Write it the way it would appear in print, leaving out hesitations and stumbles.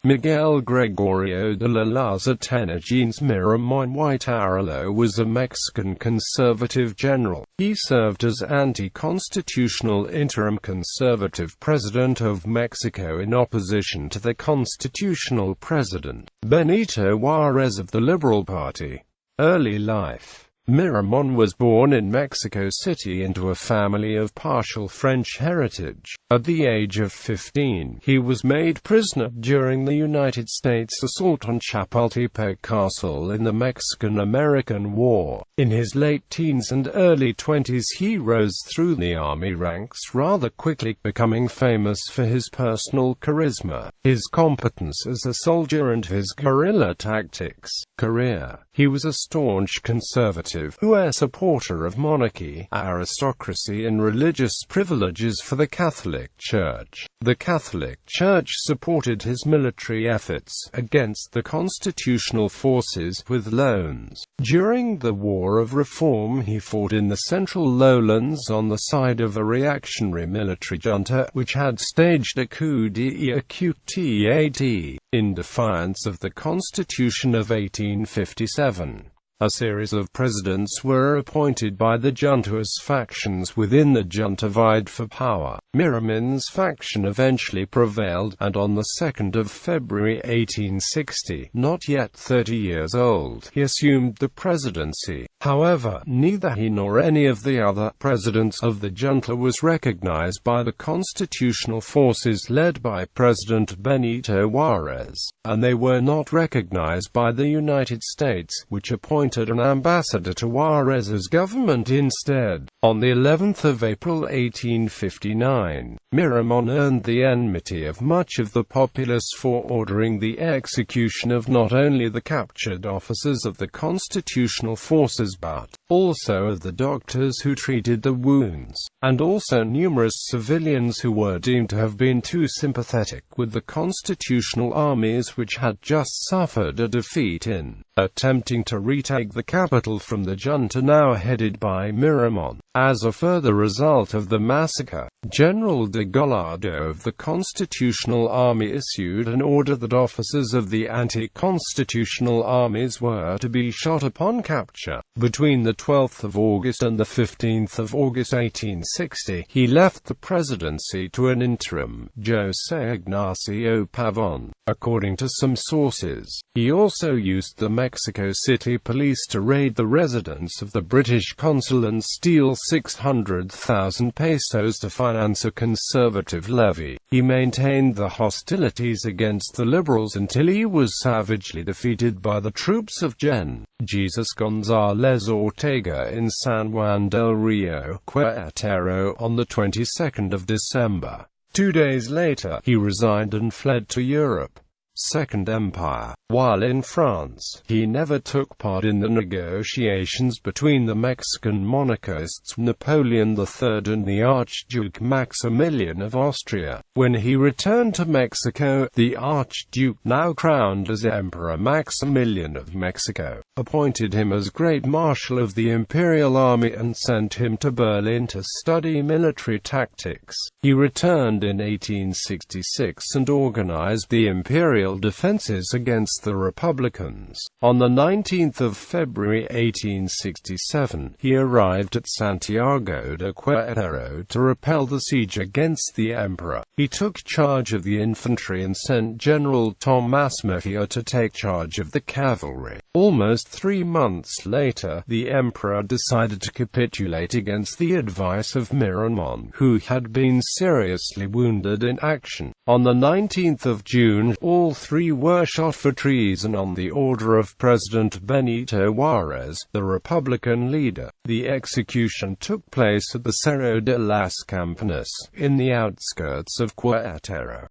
Miguel Gregorio de las Atenógenes Miramón y Tarelo was a Mexican conservative general. He served as anti-constitutional interim conservative president of Mexico in opposition to the constitutional president, Benito Juárez of the Liberal Party. Early life. Miramón was born in Mexico City into a family of partial French heritage. At the age of 15, he was made prisoner during the United States assault on Chapultepec Castle in the Mexican-American War. In his late teens and early 20s he rose through the army ranks rather quickly, becoming famous for his personal charisma, his competence as a soldier and his guerrilla tactics. Career. He was a staunch conservative, a supporter of monarchy, aristocracy and religious privileges for the Catholic Church. The Catholic Church supported his military efforts against the constitutional forces with loans. During the War of Reform he fought in the central lowlands on the side of a reactionary military junta which had staged a coup d'état in defiance of the Constitution of 1857. A series of presidents were appointed by the junta as factions within the junta vied for power. Miramon's faction eventually prevailed, and on the 2nd of February 1860, not yet 30 years old, he assumed the presidency. However, neither he nor any of the other presidents of the junta was recognized by the constitutional forces led by President Benito Juárez, and they were not recognized by the United States, which appointed an ambassador to Juárez's government instead. On the 11th of April 1859, Miramón earned the enmity of much of the populace for ordering the execution of not only the captured officers of the constitutional forces but also of the doctors who treated the wounds, and also numerous civilians who were deemed to have been too sympathetic with the constitutional armies which had just suffered a defeat in attempting to retake the capital from the junta now headed by Miramón. As a further result of the massacre, General de Gallardo of the Constitutional Army issued an order that officers of the anti-constitutional armies were to be shot upon capture. Between the 12th of August and the 15th of August 1860, he left the presidency to an interim, José Ignacio Pavón. According to some sources, he also used the Mexico City police to raid the residence of the British consul and steal 600,000 pesos to finance a conservative levy. He maintained the hostilities against the liberals until he was savagely defeated by the troops of Gen. Jesus González Ortega in San Juan del Rio, Querétaro, on the 22nd of December. 2 days later, he resigned and fled to Europe. Second Empire. While in France, he never took part in the negotiations between the Mexican monarchists Napoleon III and the Archduke Maximilian of Austria. When he returned to Mexico, the Archduke, now crowned as Emperor Maximilian of Mexico, appointed him as Great Marshal of the Imperial Army and sent him to Berlin to study military tactics. He returned in 1866 and organized the imperial defenses against the Republicans. On the 19th of February 1867, he arrived at Santiago de Querétaro to repel the siege against the emperor. He took charge of the infantry and sent General Tomás Mejía to take charge of the cavalry. Almost 3 months later, the emperor decided to capitulate against the advice of Miramón, who had been seriously wounded in action. On the 19th of June, all 3 were shot for treason on the order of President Benito Juárez, the Republican leader. The execution took place at the Cerro de las Campanas, in the outskirts of Querétaro.